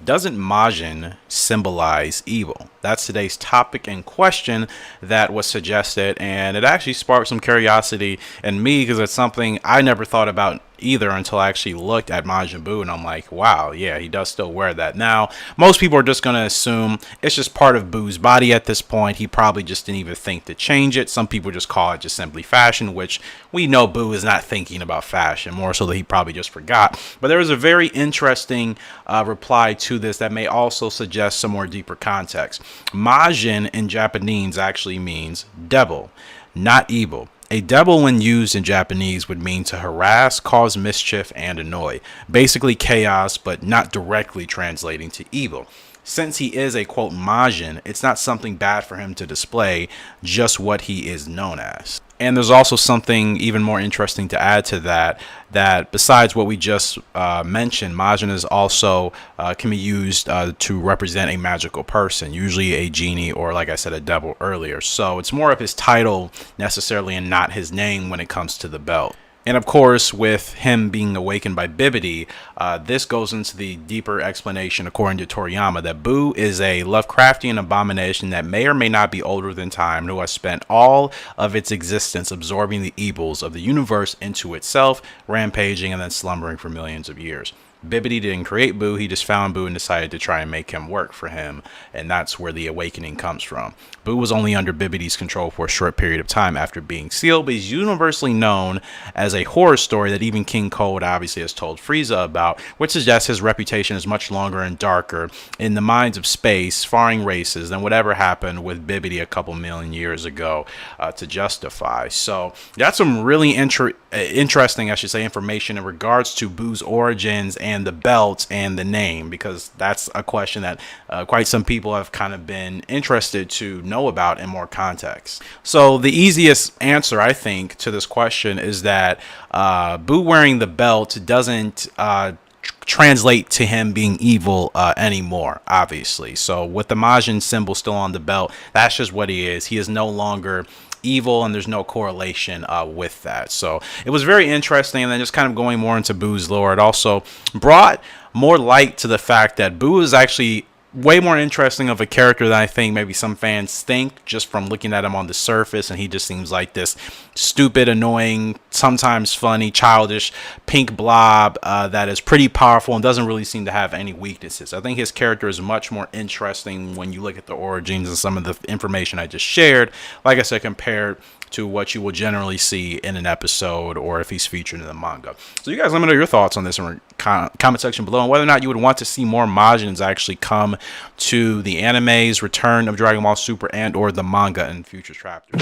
doesn't Majin symbolize evil? That's today's topic and question that was suggested, and it actually sparked some curiosity in me because it's something I never thought about either until I actually looked at Majin Buu, and I'm like, wow, yeah, he does still wear that. Now, most people are just going to assume it's just part of Buu's body at this point. He probably just didn't even think to change it. Some people just call it just simply fashion, which we know Buu is not thinking about fashion, more so that he probably just forgot. But there was a very interesting reply to this that may also suggest some more deeper context. Majin in Japanese actually means devil, not evil. A devil, when used in Japanese, would mean to harass, cause mischief, and annoy. Basically chaos, but not directly translating to evil. Since he is a, quote, Majin, it's not something bad for him to display, just what he is known as. And there's also something even more interesting to add to that, that besides what we just mentioned, Majin is also can be used to represent a magical person, usually a genie or, like I said, a devil earlier. So it's more of his title necessarily and not his name when it comes to the belt. And of course, with him being awakened by Bibidi, this goes into the deeper explanation, according to Toriyama, that Buu is a Lovecraftian abomination that may or may not be older than time, who has spent all of its existence absorbing the evils of the universe into itself, rampaging and then slumbering for millions of years. Bibidi didn't create Buu, he just found Buu and decided to try and make him work for him, and that's where the awakening comes from. Buu was only under Bibidi's control for a short period of time after being sealed, but he's universally known as a horror story that even King Cold obviously has told Frieza about, which suggests his reputation is much longer and darker in the minds of space, faring races, than whatever happened with Bibidi a couple million years ago to justify. So that's some really interesting, I should say, information in regards to Buu's origins and the belt and the name, because that's a question that quite some people have kind of been interested to know about in more context. So the easiest answer, I think, to this question is that Buu wearing the belt doesn't translate to him being evil anymore, obviously. So with the Majin symbol still on the belt, that's just what he is. He is no longer evil, and there's no correlation with that. So it was very interesting, and then just kind of going more into Buu's lore, it also brought more light to the fact that Buu is actually way more interesting of a character than I think maybe some fans think, just from looking at him on the surface, and he just seems like this stupid, annoying, sometimes funny, childish pink blob that is pretty powerful and doesn't really seem to have any weaknesses. I think his character is much more interesting when you look at the origins and some of the information I just shared, like I said, compared to what you will generally see in an episode or if he's featured in the manga. So you guys let me know your thoughts on this in the comment section below, and whether or not you would want to see more Majins actually come to the anime's Return of Dragon Ball Super and or the manga in future chapters.